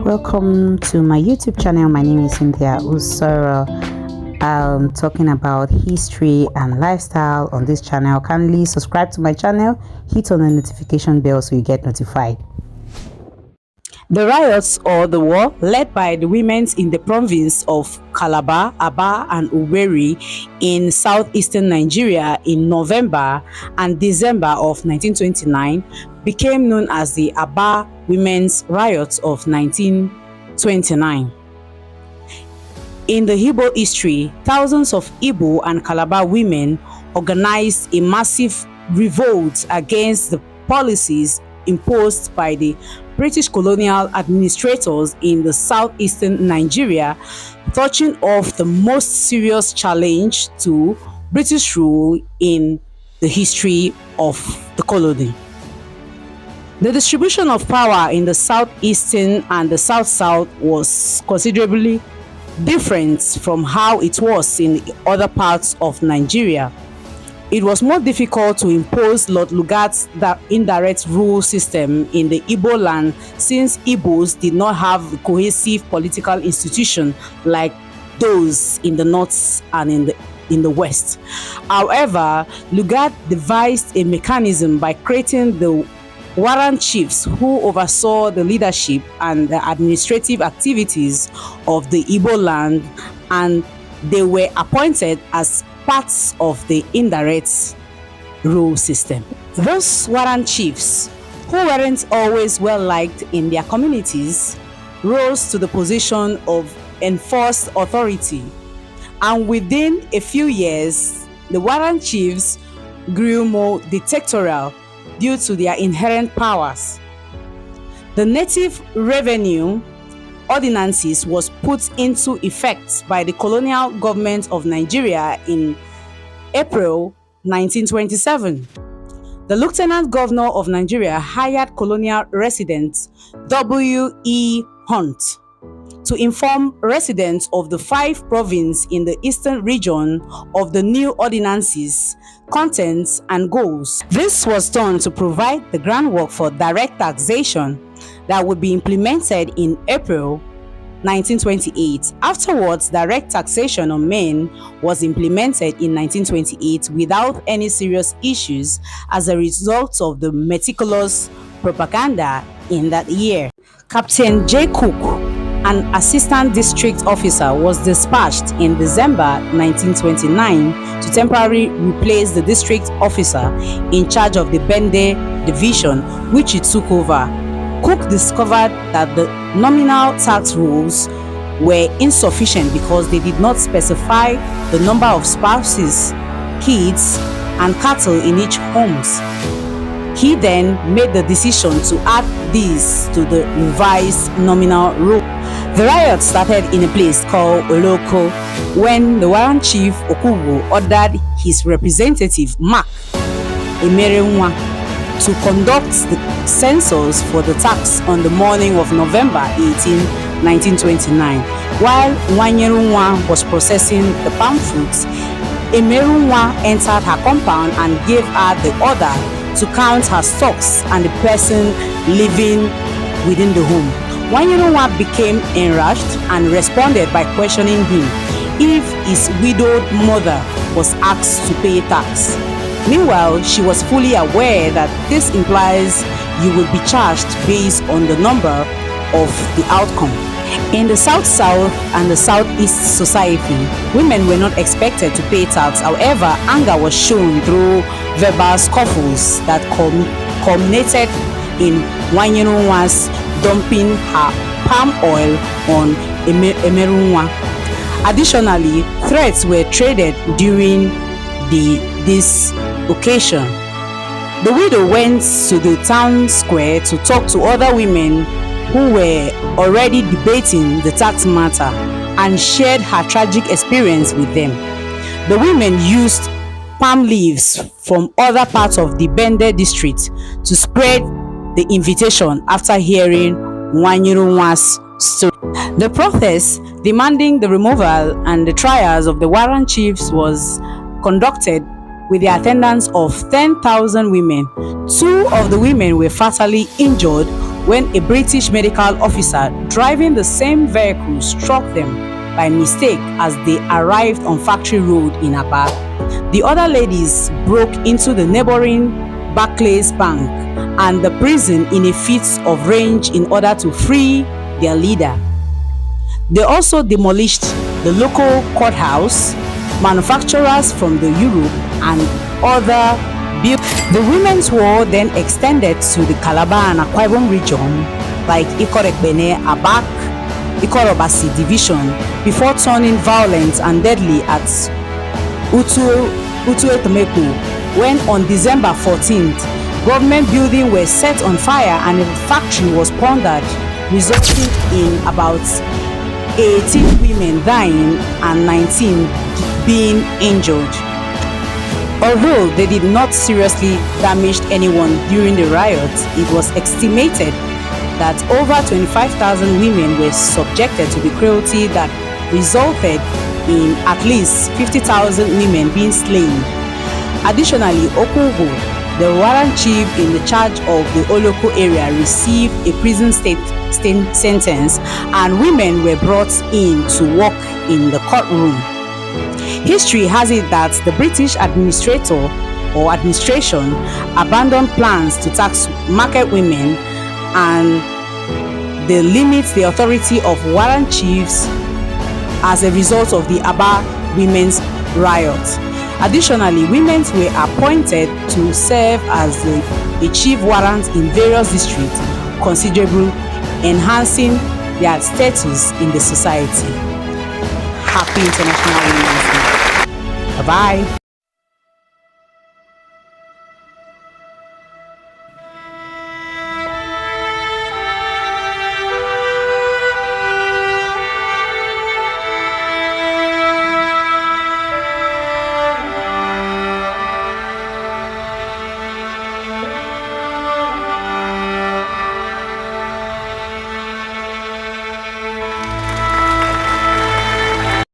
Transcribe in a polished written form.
welcome to my YouTube channel. My name is Cynthia Usoro. I'm talking about history and lifestyle on this channel. Kindly subscribe to my channel, hit on the notification bell so you get notified. The riots, or the war, led by the women in the province of Calabar, Aba, and Owerri in southeastern Nigeria in November and December of 1929, became known as the Aba Women's Riots of 1929. In the Igbo history, thousands of Igbo and Calabar women organized a massive revolt against the policies imposed by the British colonial administrators in the southeastern Nigeria, touching off the most serious challenge to British rule in the history of the colony. The distribution of power in the southeastern and the south-south was considerably different from how it was in other parts of Nigeria. It was more difficult to impose Lord Lugard's indirect rule system in the Igbo land, since Igbos did not have a cohesive political institution like those in the north and in the west. However, Lugard devised a mechanism by creating the Warrant Chiefs, who oversaw the leadership and the administrative activities of the Igbo land, and they were appointed as parts of the indirect rule system. Those Warrant Chiefs, who weren't always well liked in their communities, rose to the position of enforced authority, and within a few years, the Warrant Chiefs grew more dictatorial due to their inherent powers. The native revenue ordinances was put into effect by the colonial government of Nigeria in April 1927. The Lieutenant Governor of Nigeria hired colonial resident W.E. Hunt to inform residents of the 5 provinces in the eastern region of the new ordinances, contents, and goals. This was done to provide the groundwork for direct taxation that would be implemented in April 1928. Afterwards, direct taxation on men was implemented in 1928 without any serious issues as a result of the meticulous propaganda in that year. Captain J. Cook, an assistant district officer, was dispatched in December 1929 to temporarily replace the district officer in charge of the Bende division, which he took over. Cook discovered that the nominal tax rules were insufficient because they did not specify the number of spouses, kids, and cattle in each home. He then made the decision to add these to the revised nominal rule. The riot started in a place called Oloko when the Warrant Chief Okubo ordered his representative Mark Emerenwa to conduct the census for the tax on the morning of November 18, 1929. While Nwanyeruwa was processing the palm fruits, Emerenwa entered her compound and gave her the order to count her stocks and the person living within the home. Nwanyeruwa became enraged and responded by questioning him if his widowed mother was asked to pay tax. Meanwhile, she was fully aware that this implies you will be charged based on the number of the outcome. In the South-South and the Southeast society, women were not expected to pay tax. However, anger was shown through verbal scuffles that culminated in Nwanyeruwa's dumping her palm oil on Emerenwa. Additionally, threats were traded during this occasion. The widow went to the town square to talk to other women who were already debating the tax matter and shared her tragic experience with them. The women used palm leaves from other parts of the Bende district to spread the invitation after hearing Nwanyeruwa's story. The protest demanding the removal and the trials of the Warrant Chiefs was conducted with the attendance of 10,000 women. 2 of the women were fatally injured, when a British medical officer driving the same vehicle struck them by mistake as they arrived on Factory Road in Aba. The other ladies broke into the neighboring Barclays Bank and the prison in a fit of rage in order to free their leader. They also demolished the local courthouse, manufacturers from the Europe and other buildings. The Women's War then extended to the Calabar and Akwa Ibom region like Ikorekbene, Abak, Ikorobasi division before turning violent and deadly at Utuetomeko when on December 14th, government buildings were set on fire and a factory was plundered, resulting in about 18 women dying and 19 being injured. Although they did not seriously damage anyone during the riots, it was estimated that over 25,000 women were subjected to the cruelty that resulted in at least 50,000 women being slain. Additionally, Okugo, the warrant chief in the charge of the Oloko area, received a prison sentence and women were brought in to work in the courtroom. History has it that the British administration abandoned plans to tax market women and they limit the authority of warrant chiefs as a result of the Aba women's riot. Additionally, women were appointed to serve as a chief warrant in various districts, considerably enhancing their status in the society. Happy International Women's Day. Bye-bye.